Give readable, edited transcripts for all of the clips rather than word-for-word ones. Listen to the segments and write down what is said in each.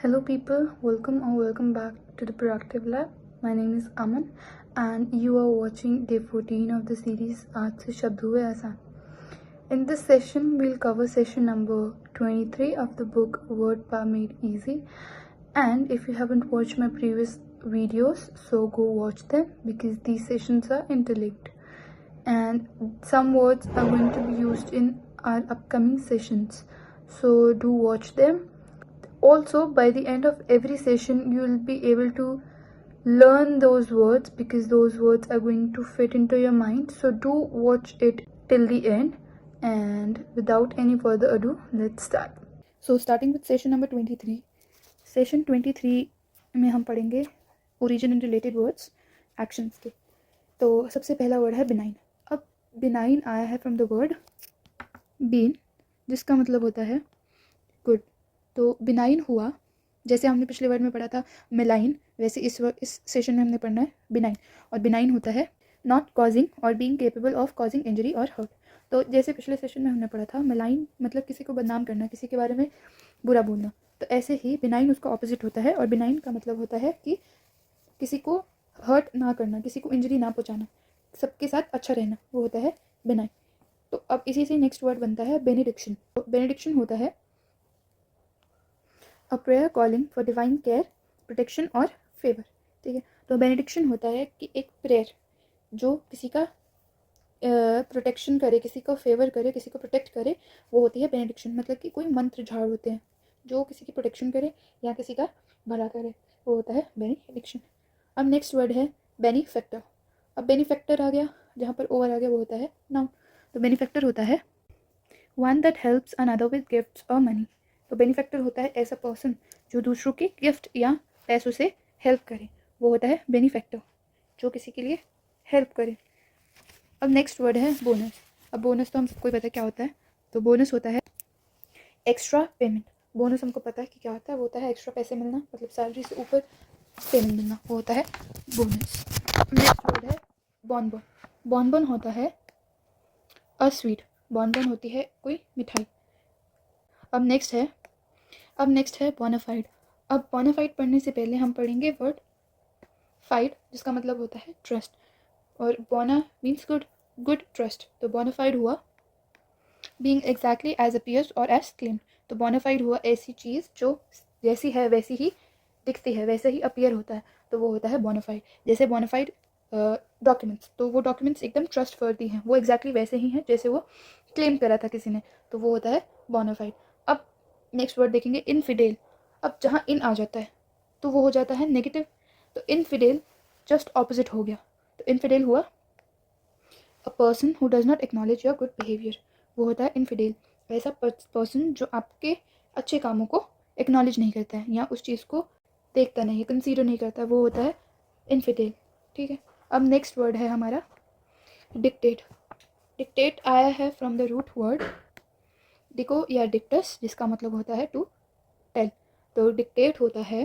Hello people, welcome or welcome back to the Productive Lab. My name is Aman and you are watching day 14 of the series आज से शब्द हुए आसान. In this session, we'll cover session number 23 of the book Word Power Made Easy. And if you haven't watched my previous videos, so go watch them because these sessions are interlinked. And some words are going to be used in our upcoming sessions. So do watch them. Also, by the end of every session, you will be able to learn those words because those words are going to fit into your mind. So do watch it till the end. And without any further ado, let's start. So starting with session number 23. Session 23 में हम पढ़ेंगे origin and related words, actions के. तो सबसे पहला word है benign. अब benign आया है from the word bean, जिसका मतलब होता है good. तो बिनाइन हुआ, जैसे हमने पिछले वर्ड में पढ़ा था मेलाइन, वैसे इस सेशन में हमने पढ़ना है बिनाइन. और बिनाइन होता है नॉट कॉजिंग और being capable of causing injury और हर्ट. तो जैसे पिछले सेशन में हमने पढ़ा था मेलाइन मतलब किसी को बदनाम करना, किसी के बारे में बुरा बोलना, तो ऐसे ही बिनाइन उसका ऑपोजिट होता है. और बिनाइन का मतलब होता है कि किसी को हर्ट ना करना, किसी को इंजरी ना पहुँचाना, सबके साथ अच्छा रहना, वो होता है बिनाइन. तो अब इसी से नेक्स्ट वर्ड बनता है बेनिडिक्शन. तो बेनिडिक्शन होता है a prayer calling for divine care, protection और फेवर. ठीक है, तो बेनिडिक्शन होता है कि एक प्रेयर जो किसी का प्रोटेक्शन करे, किसी को फेवर करे, किसी को प्रोटेक्ट करे, वो होती है बेनिडिक्शन. मतलब कि कोई मंत्र झाड़ होते हैं जो किसी की प्रोटेक्शन करे या किसी का भला करे, वो होता है बेनिडिक्शन. अब नेक्स्ट वर्ड है बेनिफैक्टर. अब बेनिफैक्टर आ गया, जहाँ पर ओवर आ गया वो होता है नाउन. तो बेनिफैक्टर होता है one that helps another with gifts और मनी. तो बेनिफैक्टर होता है ऐसा पर्सन जो दूसरों की गिफ्ट या पैसों से हेल्प करे, वो होता है बेनिफैक्टर, जो किसी के लिए हेल्प करे. अब नेक्स्ट वर्ड है बोनस. अब बोनस तो हम सबको पता है क्या होता है. तो बोनस होता है एक्स्ट्रा पेमेंट. बोनस हमको पता है कि क्या होता है, वो होता है एक्स्ट्रा पैसे मिलना, मतलब सैलरी से ऊपर पेमेंट मिलना, वो होता है बोनस. नेक्स्ट वर्ड है बॉनबॉन. बॉनबॉन होता है अ स्वीट. बॉनबॉन होती है कोई मिठाई. अब नेक्स्ट है बोनाफाइड. अब बोनाफाइड पढ़ने से पहले हम पढ़ेंगे वर्ड फाइड, जिसका मतलब होता है ट्रस्ट. और बोना मीन्स गुड, गुड ट्रस्ट. तो बोनाफाइड हुआ बीइंग एग्जैक्टली एज अपीयर्स और एज क्लेम्ड. तो बोनाफाइड हुआ ऐसी चीज़ जो जैसी है वैसी ही दिखती है, वैसे ही अपीयर होता है, तो वो होता है बोनाफाइड. जैसे बोनाफाइड डॉक्यूमेंट्स, तो वो डॉक्यूमेंट्स एकदम ट्रस्टवर्दी हैं, वो एग्जैक्टली वैसे ही हैं जैसे वो क्लेम करा था किसी ने, तो वो होता है बोनाफाइड. अब नेक्स्ट वर्ड देखेंगे इनफिडेल. अब जहाँ इन आ जाता है तो वो हो जाता है नेगेटिव. तो इनफिडेल जस्ट ऑपोजिट हो गया. तो इनफिडेल हुआ अ person who does not acknowledge your good behaviour. वो होता है इनफिडेल, ऐसा पर्सन जो आपके अच्छे कामों को एक्नॉलेज नहीं करता है या उस चीज़ को देखता नहीं, कंसीडर नहीं करता, वो होता है इनफिडेल. ठीक है, अब नेक्स्ट वर्ड है हमारा डिक्टेट. डिक्टेट आया है फ्रॉम द रूट वर्ड डिको या डिक्टस, जिसका मतलब होता है टू टेल. तो डिक्टेट होता है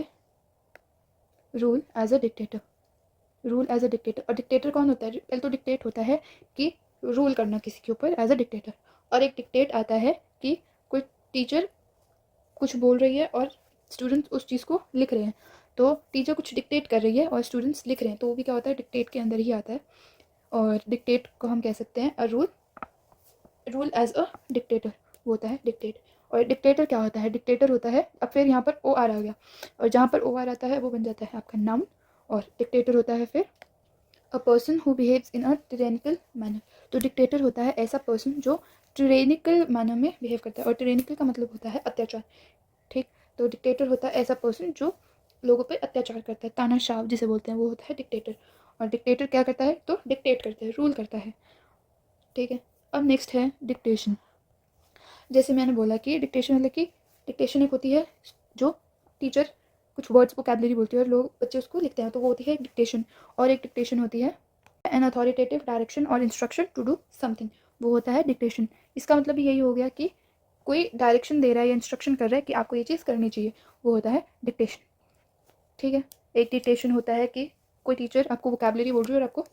rule as a dictator. Rule as a dictator. और डिक्टेटर कौन होता है? पहले तो डिक्टेट होता है कि रूल करना किसी के ऊपर एज अ डिक्टेटर. और एक डिक्टेट आता है कि कोई टीचर कुछ बोल रही है और स्टूडेंट्स उस चीज़ को लिख रहे हैं. तो टीचर कुछ डिक्टेट कर रही है और स्टूडेंट्स लिख रहे हैं, तो वो भी क्या होता है, डिक्टेट के अंदर ही आता है. और डिक्टेट को हम कह सकते हैं a rule as a dictator, वो होता है डिक्टेट. और डिक्टेटर क्या होता है? डिक्टेटर होता है, अब फिर यहाँ पर ओ आर आ गया, और जहाँ पर ओ आर आता है वो बन जाता है आपका नाउन. और डिक्टेटर होता है फिर a person who behaves in a tyrannical manner. तो डिक्टेटर होता है ऐसा पर्सन जो टिरेनिकल मैनर में बिहेव करता है. और टिरेनिकल का मतलब होता है अत्याचार. ठीक, तो डिक्टेटर होता है ऐसा पर्सन जो लोगों पर अत्याचार करता है, तानाशाह जिसे बोलते हैं, वो होता है डिक्टेटर. और डिक्टेटर क्या करता है? तो डिक्टेट करता है, रूल करता है. ठीक है, अब नेक्स्ट है डिक्टेशन. जैसे मैंने बोला कि डिक्टेशन मतलब कि डिक्टेशन एक होती है जो टीचर कुछ वर्ड्स वोकैबुलरी बोलती है और लोग बच्चे उसको लिखते हैं, तो वो होती है डिक्टेशन. और एक डिक्टेशन होती है एन अथॉरिटेटिव डायरेक्शन और इंस्ट्रक्शन टू डू समथिंग, वो होता है डिक्टेशन. इसका मतलब यही हो गया कि कोई डायरेक्शन दे रहा है या इंस्ट्रक्शन कर रहा है कि आपको ये चीज़ करनी चाहिए, वो होता है डिक्टेशन. ठीक है, एक डिक्टेशन होता है कि कोई टीचर आपको वोकैबुलरी बोल रही है और आपको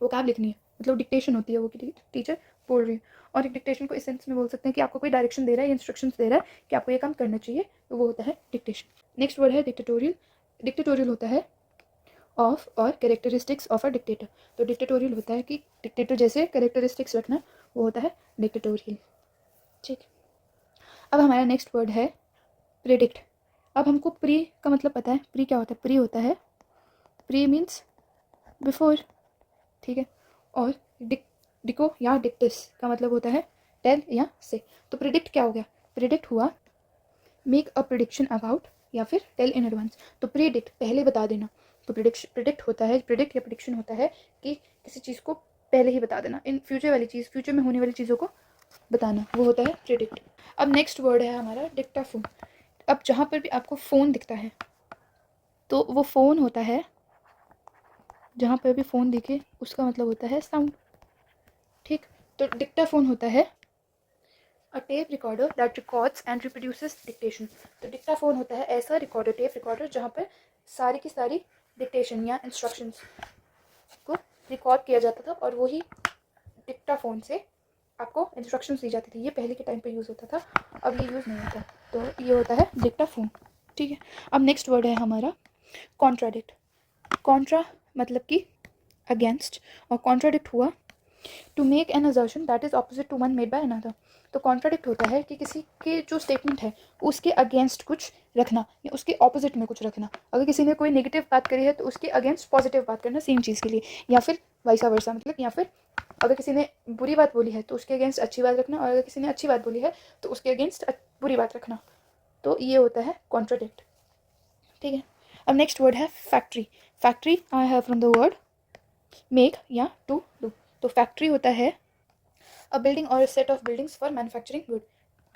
वोकैब लिखनी है, मतलब डिक्टेशन होती है वो कि टीचर बोल रही है, और एक डिक्टेशन को इस सेंस में बोल सकते हैं कि आपको कोई डायरेक्शन दे रहा है, इंस्ट्रक्शंस दे रहा है कि आपको ये काम करना चाहिए, तो वो होता है डिक्टेशन। नेक्स्ट वर्ड है डिक्टेटोरियल। डिक्टेटोरियल होता है ऑफ और कैरेक्टरिस्टिक्स ऑफ अ डिक्टेटर। तो डिक्टेटोरियल होता है कि डिक्टेटर जैसे कैरेक्टरिस्टिक्स रखना, वो होता है डिक्टेटोरियल। ठीक, अब हमारा नेक्स्ट वर्ड है प्रेडिक्ट। अब हमको प्री का मतलब पता है, प्री क्या होता है? प्री होता है, प्री मीन्स बिफोर, ठीक है, और डिको या डिक्टिस का मतलब होता है टेल या से। तो प्रिडिक्ट क्या हो गया? प्रिडिक्ट हुआ मेक अ प्रिडिक्शन अबाउट या फिर टेल इन एडवांस। तो प्रिडिक्ट पहले बता देना। तो प्रिडिक्ट होता है, प्रिडिक्ट या प्रिडिक्शन होता है कि किसी चीज़ को पहले ही बता देना, इन फ्यूचर वाली चीज़, फ्यूचर में होने वाली चीज़ों को बताना, वो होता है प्रिडिक्ट। अब नेक्स्ट वर्ड है हमारा डिक्टाफोन। अब जहाँ पर भी आपको फ़ोन दिखता है तो वो फ़ोन होता है, जहाँ पर भी फ़ोन दिखे उसका मतलब होता है साउंड। ठीक, तो डिक्टाफोन होता है अ tape recorder that records and reproduces dictation. तो डिक्टाफोन होता है ऐसा रिकॉर्डर, टेप रिकॉर्डर, जहाँ पर सारी की सारी डिक्टेशन या इंस्ट्रक्शंस को रिकॉर्ड किया जाता था और वही डिक्टाफोन से आपको इंस्ट्रक्शंस दी जाती थी। ये पहले के टाइम पे यूज़ होता था, अब ये यूज़ नहीं होता। तो ये होता है डिक्टाफोन। ठीक है, अब नेक्स्ट वर्ड है हमारा कॉन्ट्राडिक्ट। कॉन्ट्रा मतलब कि अगेंस्ट, और कॉन्ट्राडिक्ट हुआ to make an assertion that is opposite to one made by another. तो कॉन्ट्राडिक्ट होता है कि किसी के जो स्टेटमेंट है उसके अगेंस्ट कुछ रखना या उसके ऑपोजिट में कुछ रखना। अगर किसी ने कोई नेगेटिव बात करी है तो उसके अगेंस्ट पॉजिटिव बात करना सेम चीज़ के लिए, या फिर वाइसा वर्सा, मतलब या फिर अगर किसी ने बुरी बात बोली है तो उसके अगेंस्ट अच्छी बात रखना, और अगर किसी ने अच्छी बात बोली है तो उसके अगेंस्ट बुरी बात रखना। तो ये होता है कॉन्ट्राडिक्ट। ठीक है, अब नेक्स्ट वर्ड है factory. Factory I have from the word make या टू डू। तो फैक्ट्री होता है अ बिल्डिंग और set of buildings for manufacturing good.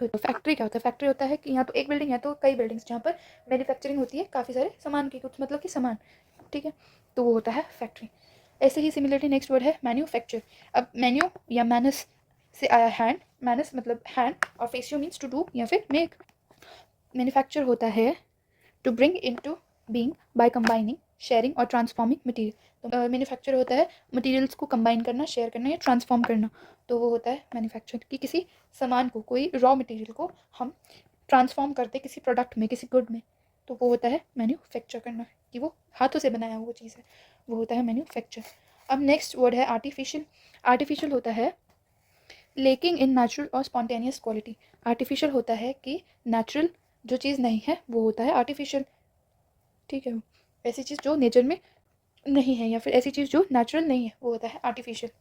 तो फैक्ट्री क्या होता है? फैक्ट्री होता है कि या तो एक बिल्डिंग या तो कई बिल्डिंग्स जहाँ पर मैन्युफैक्चरिंग होती है काफ़ी सारे सामान की, कुछ मतलब कि सामान। ठीक है, तो वो होता है फैक्ट्री। ऐसे ही सिमिलरली नेक्स्ट वर्ड है मैन्युफैक्चर। अब मैन्यू या मैनस से आया हैंड, मैनस मतलब हैंड, और फेसियो मीन्स टू डू या फिर मेक। मैन्युफैक्चर होता है to bring into being by combining, sharing और ट्रांसफॉर्मिंग मटीरियल। तो मैन्युफैक्चर होता है मटीरियल्स को कंबाइन करना, शेयर करना या ट्रांसफॉर्म करना। तो वो होता है मैन्युफैक्चर, कि किसी सामान को, कोई रॉ मटेरियल को हम ट्रांसफॉर्म करते किसी प्रोडक्ट में, किसी गुड में, तो वो होता है मैन्युफैक्चर करना, कि वो हाथों से बनाया हुआ चीज़ है, वो होता है मैन्युफैक्चर। अब नेक्स्ट वर्ड है आर्टिफिशियल। आर्टिफिशियल होता है लेकिंग इन नेचुरल और स्पॉन्टेनियस क्वालिटी। आर्टिफिशियल होता है कि नेचुरल जो चीज़ नहीं है वो होता है आर्टिफिशियल। ठीक है, ऐसी चीज़ जो नेचर में नहीं है या फिर ऐसी चीज़ जो नेचुरल नहीं है वो होता है आर्टिफिशियल।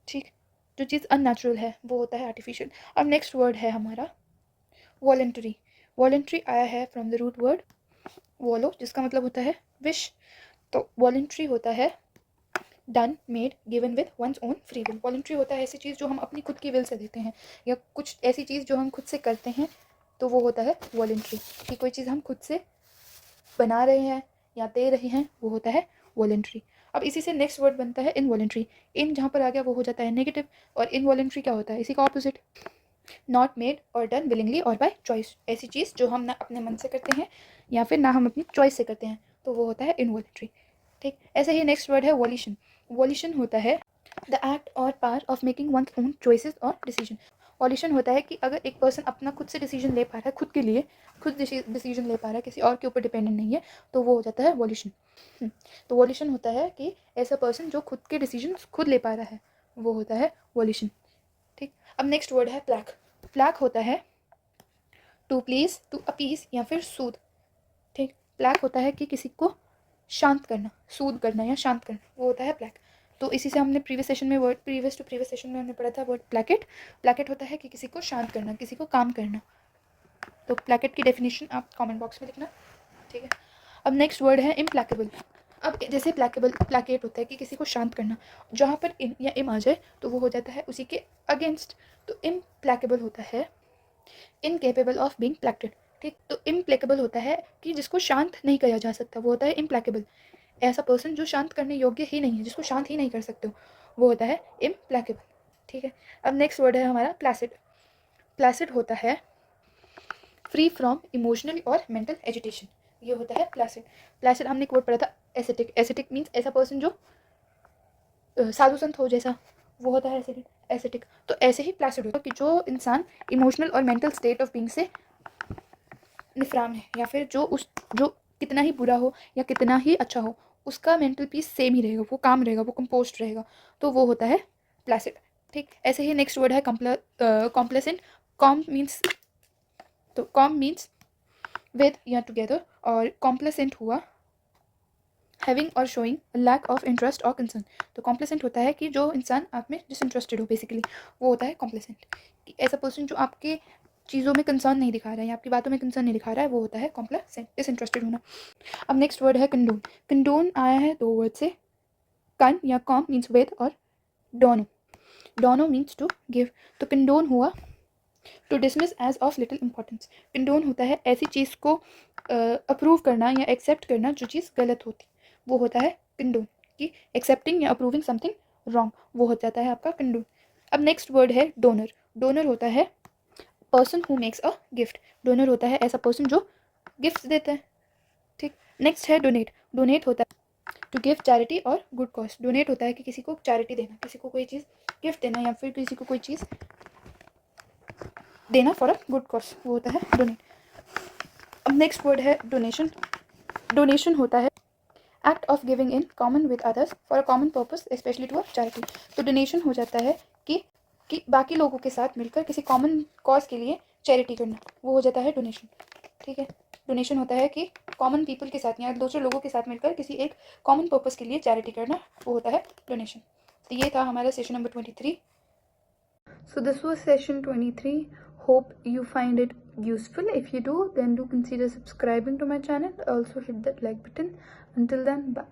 ठीक, जो चीज़ अननेचुरल है वो होता है आर्टिफिशियल। अब नेक्स्ट वर्ड है हमारा वॉलंटरी। वॉलंटरी आया है फ्रॉम द रूट वर्ड वॉलो, जिसका मतलब होता है विश। तो वॉलंटरी होता है done, made, given with one's own free will. Voluntary होता है ऐसी चीज़ जो हम अपनी खुद की विल से देते हैं, या कुछ ऐसी चीज़ जो हम खुद से करते हैं, तो वो होता है वॉलंटरी। कि कोई चीज़ हम खुद से बना रहे हैं या दे रहे हैं, वो होता है वॉलंटरी। अब इसी से नेक्स्ट वर्ड बनता है इनवॉलंटरी। इन जहाँ पर आ गया वो हो जाता है नेगेटिव, और इनवॉलंटरी क्या होता है? इसी का ऑपोजिट, नॉट मेड और डन विलिंगली और बाय चॉइस। ऐसी चीज़ जो हम ना अपने मन से करते हैं या फिर ना हम अपनी चॉइस से करते हैं, तो वो होता है इनवॉलंटरी। ठीक, ऐसे ही नेक्स्ट वर्ड है वॉल्यूशन। वॉल्यूशन होता है द एक्ट और power of making one's own choices और डिसीजन। वॉल्यूशन होता है कि अगर एक पर्सन अपना खुद से डिसीजन ले पा रहा है, खुद के लिए खुद डिसीजन ले पा रहा है, किसी और के ऊपर डिपेंडेंट नहीं है, तो वो हो जाता है वॉल्यूशन। तो वॉल्यूशन होता है कि ऐसा पर्सन जो खुद के डिसीजन खुद ले पा रहा है, वो होता है वॉल्यूशन। ठीक, अब नेक्स्ट वर्ड है प्लैक। प्लैक होता है टू प्लीज, टू अपीज या फिर सूद। ठीक, प्लैक होता है कि किसी को शांत करना, सूद करना या शांत करना, वो होता है प्लैक। तो इसी से हमने प्रीवियस सेशन में word, previous to previous session में हमने पढ़ा था वर्ड प्लैकेट। प्लैकेट होता है कि किसी को शांत करना, किसी को काम करना। तो प्लैकेट की डेफिनेशन आप कमेंट बॉक्स में लिखना। ठीक है, अब नेक्स्ट वर्ड है इम्प्लैकेबल। अब जैसे प्लैकेबल, प्लैकेट होता है कि किसी को शांत करना, जहाँ पर इन या इम आ जाए तो वो हो जाता है उसी के अगेंस्ट। तो इम्प्लैकेबल होता है इनकेपेबल ऑफ बीइंग प्लैक्टेड। ठीक, तो इम्प्लैकेबल होता है कि जिसको शांत नहीं किया जा सकता, वो होता है इम्प्लैकेबल। ऐसा पर्सन जो शांत करने योग्य ही नहीं है, जिसको शांत ही नहीं कर सकते हो, वो होता है इम्प्लैकेबल। ठीक है, अब नेक्स्ट वर्ड है हमारा प्लासिड। प्लासिड होता है फ्री फ्रॉम इमोशनल और मेंटल एजिटेशन, ये होता है प्लासिड। प्लासिड हमने एक वर्ड पढ़ा था एसेटिक। एसेटिक मीन्स ऐसा पर्सन जो साधु संत हो जैसा, वो होता है एसिटिक। तो ऐसे ही प्लासिड होता है कि जो इंसान इमोशनल और मेंटल स्टेट ऑफ बीइंग से निफराम है, या फिर जो कितना ही बुरा हो या कितना ही अच्छा हो, उसका मेंटल पीस सेम ही रहेगा, वो काम रहेगा, वो कंपोस्ट रहेगा, तो वो होता है प्लासिड। ठीक, ऐसे ही नेक्स्ट वर्ड है कॉम्प्लेसेंट। कॉम मीन्स, तो कॉम मीन्स विद या टुगेदर, और कॉम्प्लेसेंट हुआ हैविंग और शोइंग लैक ऑफ इंटरेस्ट और कंसर्न। तो कॉम्प्लेसेंट होता है कि जो इंसान आप में डिसइंटरेस्टेड हो, बेसिकली वो होता है कॉम्प्लेसेंट। ऐसा पर्सन जो आपके चीज़ों में कंसर्न नहीं दिखा रहा है या आपकी बातों में कंसर्न नहीं दिखा रहा है, वो होता है कॉम्प्लेसेंट, डिसइंटरेस्टेड होना। अब नेक्स्ट वर्ड है कंडोन। कंडोन आया है दो वर्ड से, कन या कॉम मीन्स विद, और dono, dono means to give. तो कंडोन हुआ to dismiss as of little importance. Condone होता है ऐसी चीज़ को अप्रूव करना या एक्सेप्ट करना जो चीज़ गलत होती, वो होता है कंडोन। कि एक्सेप्टिंग या अप्रूविंग समथिंग रॉन्ग, वो हो जाता है आपका कंडोन। अब नेक्स्ट वर्ड है डोनर। डोनर होता है person who makes a gift. Donor होता है ऐसा पर्सन जो गिफ्ट देता है। ठीक, नेक्स्ट है डोनेट। डोनेट होता है टू गिव चैरिटी और गुड कॉज। डोनेट होता है कि किसी को चैरिटी देना, किसी को कोई चीज़ गिफ्ट देना, या फिर किसी को कोई चीज़ देना फॉर अ गुड कॉज, वो होता है डोनेट। अब नेक्स्ट वर्ड है डोनेशन। डोनेशन होता है act of giving in common with others for a common purpose, specially to a charity. तो डोनेशन हो जाता है कि बाकी लोगों के साथ मिलकर किसी कॉमन कॉज के लिए चैरिटी करना, वो हो जाता है डोनेशन। ठीक है, डोनेशन होता है कि कॉमन पीपल के साथ या दूसरे लोगों के साथ मिलकर किसी एक कॉमन पर्पस के लिए चैरिटी करना, वो होता है डोनेशन। तो ये था हमारा session number 23। So this was session 23. Hope you find it useful. If you do, then do consider subscribing to my channel. Also hit that like button. Until then, bye.